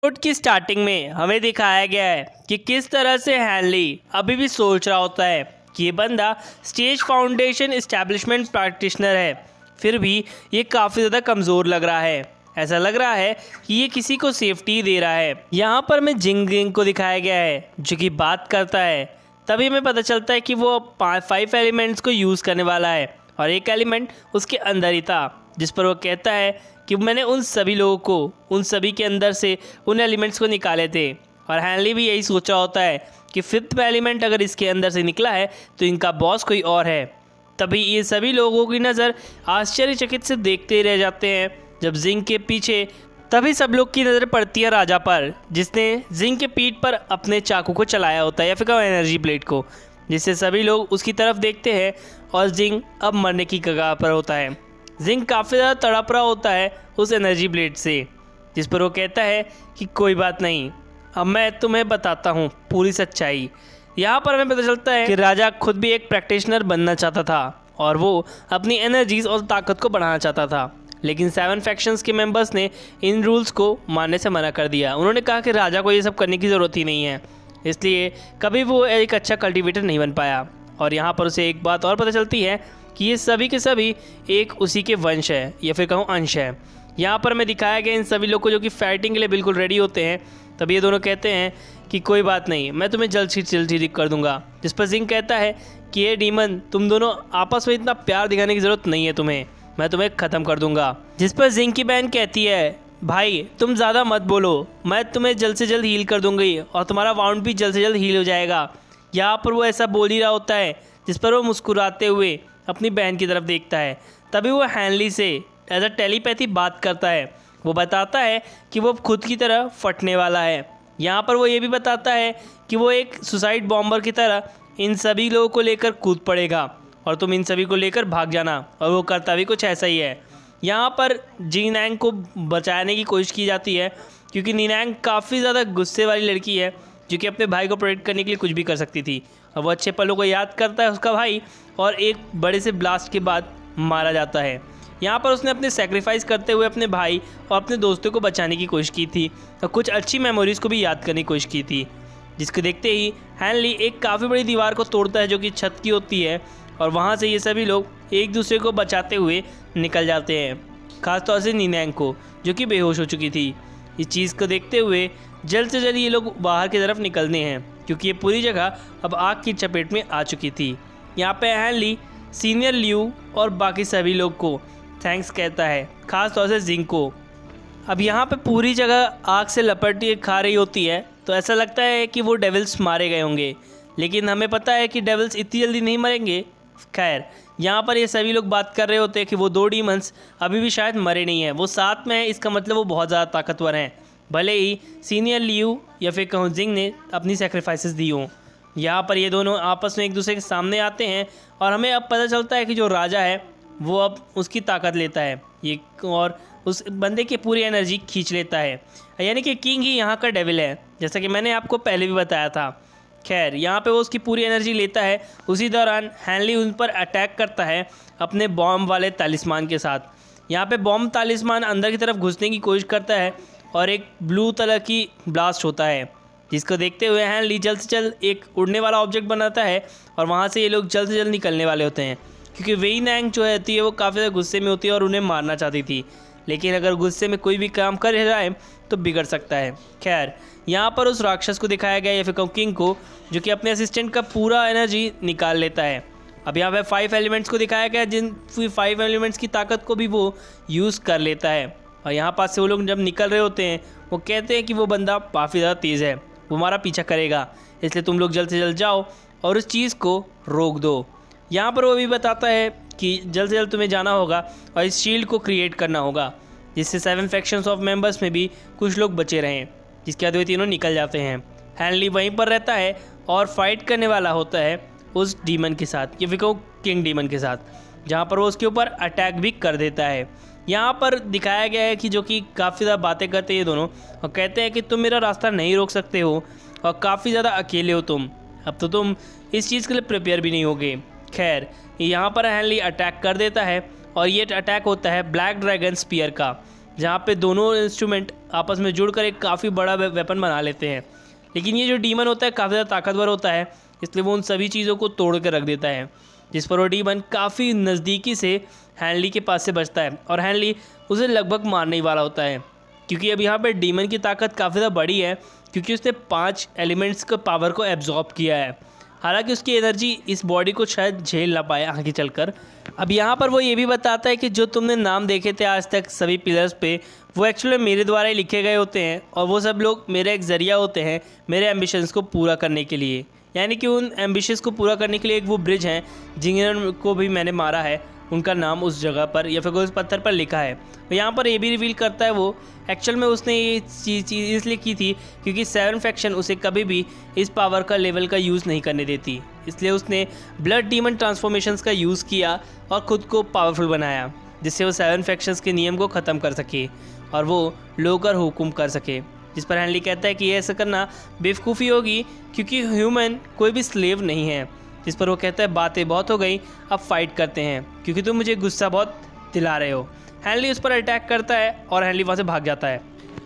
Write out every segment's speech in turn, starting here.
Episode की starting में हमें दिखाया गया है कि किस तरह से हैनली अभी भी सोच रहा होता है कि ये बंदा स्टेज फाउंडेशन इस्टेब्लिशमेंट प्रैक्टिशनर है, फिर भी ये काफ़ी ज़्यादा कमज़ोर लग रहा है। ऐसा लग रहा है कि ये किसी को सेफ्टी दे रहा है। यहाँ पर हमें जिंग को दिखाया गया है जो कि बात करता है। तभी हमें पता चलता है कि वो 5 एलिमेंट्स को यूज़ करने वाला है और एक एलिमेंट उसके अंदर ही था, जिस पर वो कहता है कि मैंने उन सभी लोगों को, उन सभी के अंदर से उन एलिमेंट्स को निकाले थे। और हैनली भी यही सोचा होता है कि 5th एलिमेंट अगर इसके अंदर से निकला है तो इनका बॉस कोई और है। तभी ये सभी लोगों की नज़र आश्चर्यचकित से देखते ही रह जाते हैं जब जिंग के पीछे, तभी सब लोग की नज़र पड़ती है राजा पर, जिसने जिंग के पीठ पर अपने चाकू को चलाया होता है या फिर एनर्जी ब्लेड को, जिससे सभी लोग उसकी तरफ देखते हैं और जिंग अब मरने की कगार पर होता है। जिंग काफ़ी ज़्यादा तड़प रहा होता है उस एनर्जी ब्लेड से, जिस पर वो कहता है कि कोई बात नहीं, अब मैं तुम्हें बताता हूँ पूरी सच्चाई। यहाँ पर हमें पता चलता है कि राजा खुद भी एक प्रैक्टिशनर बनना चाहता था और वो अपनी एनर्जीज और ताकत को बढ़ाना चाहता था, लेकिन 7 फैक्शंस के मेंबर्स ने इन रूल्स को मानने से मना कर दिया। उन्होंने कहा कि राजा को ये सब करने की ज़रूरत ही नहीं है, इसलिए कभी वो एक अच्छा कल्टिवेटर नहीं बन पाया। और यहाँ पर उसे एक बात और पता चलती है कि ये सभी के सभी एक उसी के वंश है या फिर कहूँ अंश है। यहाँ पर हमें दिखाया गया इन सभी लोग को जो कि फाइटिंग के लिए बिल्कुल रेडी होते हैं। तभी ये दोनों कहते हैं कि कोई बात नहीं, मैं तुम्हें जल्द से जल्द ठीक कर दूंगा। जिस पर जिंग कहता है कि ये डीमन, तुम दोनों आपस में इतना प्यार दिखाने की ज़रूरत नहीं है तुम्हें, मैं तुम्हें ख़त्म कर दूंगा। जिस पर जिंग की बहन कहती है भाई तुम ज़्यादा मत बोलो, मैं तुम्हें जल्द से जल्द हील कर दूंगी और तुम्हारा वाउंड भी जल्द से जल्द हील हो जाएगा। यहाँ पर वो ऐसा बोल ही रहा होता है, जिस पर वो मुस्कुराते हुए अपनी बहन की तरफ देखता है। तभी वो हैनली से एज अ टेलीपैथी बात करता है। वो बताता है कि वो खुद की तरह फटने वाला है। यहाँ पर वो ये भी बताता है कि वो एक सुसाइड बॉम्बर की तरह इन सभी लोगों को लेकर कूद पड़ेगा और तुम इन सभी को लेकर भाग जाना, और वो करता भी कुछ ऐसा ही है। यहाँ पर जीनैंग को बचाने की कोशिश की जाती है क्योंकि नीनैंग काफ़ी ज़्यादा गुस्से वाली लड़की है जो कि अपने भाई को प्रोटेक्ट करने के लिए कुछ भी कर सकती थी। और वो अच्छे पलों को याद करता है उसका भाई, और एक बड़े से ब्लास्ट के बाद मारा जाता है। यहाँ पर उसने अपने सेक्रीफाइस करते हुए अपने भाई और अपने दोस्तों को बचाने की कोशिश की थी और कुछ अच्छी मेमोरीज़ को भी याद करने की कोशिश की थी, जिसको देखते ही हैनली एक काफ़ी बड़ी दीवार को तोड़ता है जो कि छत की होती है, और वहाँ से ये सभी लोग एक दूसरे को बचाते हुए निकल जाते हैं, खासतौर से नीनैंग को जो कि बेहोश हो चुकी थी। इस चीज़ को देखते हुए जल्द से जल्द ये लोग बाहर की तरफ निकलने हैं क्योंकि ये पूरी जगह अब आग की चपेट में आ चुकी थी। यहाँ पे हैनली सीनियर लियू और बाकी सभी लोग को थैंक्स कहता है, ख़ास तौर से जिंग को। अब यहाँ पे पूरी जगह आग से लपट के खा रही होती है तो ऐसा लगता है कि वो डेविल्स मारे गए होंगे, लेकिन हमें पता है कि डेविल्स इतनी जल्दी नहीं मरेंगे। खैर यहाँ पर ये सभी लोग बात कर रहे होते हैं कि वो 2 डीमंस अभी भी शायद मरे नहीं हैं, वो साथ में हैं, इसका मतलब वो बहुत ज़्यादा ताकतवर हैं, भले ही सीनियर लियू या फिर कहूँ जिंग ने अपनी सेक्रीफाइसेस दी हों। यहाँ पर ये दोनों आपस में एक दूसरे के सामने आते हैं और हमें अब पता चलता है कि जो राजा है वो अब उसकी ताकत लेता है ये, और उस बंदे की पूरी एनर्जी खींच लेता है, यानी कि किंग ही यहाँ का डेविल है, जैसा कि मैंने आपको पहले भी बताया था। खैर यहाँ पे वो उसकी पूरी एनर्जी लेता है। उसी दौरान हैनली उन पर अटैक करता है अपने बॉम्ब वाले तालिस्मान के साथ। यहाँ पे बॉम्ब तालिस्मान अंदर की तरफ घुसने की कोशिश करता है और एक ब्लू कलर की ब्लास्ट होता है, जिसको देखते हुए हैनली जल्द से जल्द एक उड़ने वाला ऑब्जेक्ट बनाता है और वहाँ से ये लोग जल्द से जल्द निकलने वाले होते हैं क्योंकि वेइनैंग जो होती है वो काफ़ी ज़्यादा गुस्से में होती है और उन्हें मारना चाहती थी, लेकिन अगर गुस्से में कोई भी काम कर जाए तो बिगड़ सकता है। खैर यहाँ पर उस राक्षस को दिखाया गया या फिर किंग को, जो कि अपने असिस्टेंट का पूरा एनर्जी निकाल लेता है। अब यहाँ पे 5 एलिमेंट्स को दिखाया गया जिन 5 एलिमेंट्स की ताकत को भी वो यूज़ कर लेता है। और यहाँ पास से वो लोग जब निकल रहे होते हैं वो कहते हैं कि वो बंदा काफ़ी ज़्यादा तेज़ है, वो हमारा पीछा करेगा, इसलिए तुम लोग जल्द से जल्द जाओ और उस चीज़ को रोक दो। यहाँ पर वो भी बताता है कि जल्द से जल्द तुम्हें जाना होगा और इस शील्ड को क्रिएट करना होगा जिससे 7 फैक्शंस ऑफ मेंबर्स में भी कुछ लोग बचे रहें, जिसके बाद वे तीनों निकल जाते हैं। हैनली वहीं पर रहता है और फाइट करने वाला होता है उस डीमन के साथ, या फिर कहूँ किंग डीमन के साथ, जहाँ पर वो उसके ऊपर अटैक भी कर देता है। यहाँ पर दिखाया गया है कि जो कि काफ़ी ज़्यादा बातें करते हैं ये दोनों और कहते हैं कि तुम मेरा रास्ता नहीं रोक सकते हो और काफ़ी ज़्यादा अकेले हो तुम, अब तो तुम इस चीज़ के लिए प्रिपेयर भी नहीं होगे। खैर यहाँ पर हैनली अटैक कर देता है और ये अटैक होता है ब्लैक ड्रैगन स्पीयर का, जहाँ पे दोनों इंस्ट्रूमेंट आपस में जुड़कर एक काफ़ी बड़ा वेपन बना लेते हैं। लेकिन ये जो डीमन होता है काफ़ी ज़्यादा ताकतवर होता है, इसलिए वो उन सभी चीज़ों को तोड़ कर रख देता है, जिस पर वो डीमन काफ़ी नज़दीकी से हैनली के पास से बचता है और हैनली उसे लगभग मारने ही वाला होता है, क्योंकि अब यहाँ पर डीमन की ताकत काफ़ी ज़्यादा बड़ी है, क्योंकि उसने 5 एलिमेंट्स के पावर को एब्जॉर्ब किया है। हालांकि उसकी एनर्जी इस बॉडी को शायद झेल ना पाए आगे चलकर। अब यहाँ पर वो ये भी बताता है कि जो तुमने नाम देखे थे आज तक सभी पिलर्स पे, वो एक्चुअली मेरे द्वारा ही लिखे गए होते हैं और वो सब लोग मेरा एक ज़रिया होते हैं मेरे एम्बिशंस को पूरा करने के लिए। यानी कि उन एम्बिशंस को पूरा करने के लिए एक वो ब्रिज हैं जिनको भी मैंने मारा है, उनका नाम उस जगह पर या फिर उस पत्थर पर लिखा है। तो यहाँ पर ये भी रिवील करता है वो एक्चुअल में उसने ये चीज़ इसलिए की थी क्योंकि 7 फैक्शन उसे कभी भी इस पावर का लेवल का यूज़ नहीं करने देती, इसलिए उसने ब्लड डीमन ट्रांसफॉर्मेशंस का यूज़ किया और ख़ुद को पावरफुल बनाया, जिससे वो 7 फैक्शंस के नियम को ख़त्म कर सके और वो लोकर हुकुम कर सके। जिस पर हैनली कहता है कि ऐसा करना बेवकूफ़ी होगी क्योंकि ह्यूमन कोई भी स्लेव नहीं है। जिस पर वो कहता है बातें बहुत हो गई, अब फाइट करते हैं क्योंकि तुम मुझे गुस्सा बहुत दिला रहे हो। हैनली उस पर अटैक करता है और हैनली वहाँ से भाग जाता है।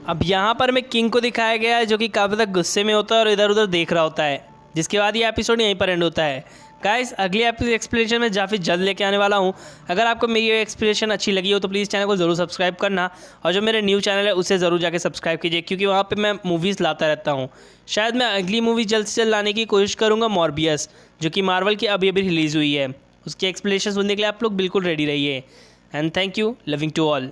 अब यहाँ पर मैं किंग को दिखाया गया है जो कि काफ़ी ज़्यादा गुस्से में होता है और इधर उधर देख रहा होता है, जिसके बाद ये एपिसोड यहीं पर एंड होता है। गाइस अगली एक्सप्लेनेशन में काफ़ी जल्द लेके आने वाला हूँ। अगर आपको मेरी ये एक्सप्लेनेशन अच्छी लगी हो तो प्लीज़ चैनल को ज़रूर सब्सक्राइब करना और जो मेरे न्यू चैनल है उसे ज़रूर जाके सब्सक्राइब कीजिए, क्योंकि वहाँ पे मैं मूवीज़ लाता रहता हूँ। शायद मैं अगली मूवी जल्द से जल्द लाने की कोशिश करूँगा, मॉर्बियस, जो कि मार्वल की अभी अभी रिलीज़ हुई है। उसकी एक्सप्लेनेशन सुनने के लिए आप लोग बिल्कुल रेडी रहिए। And thank you, loving to all.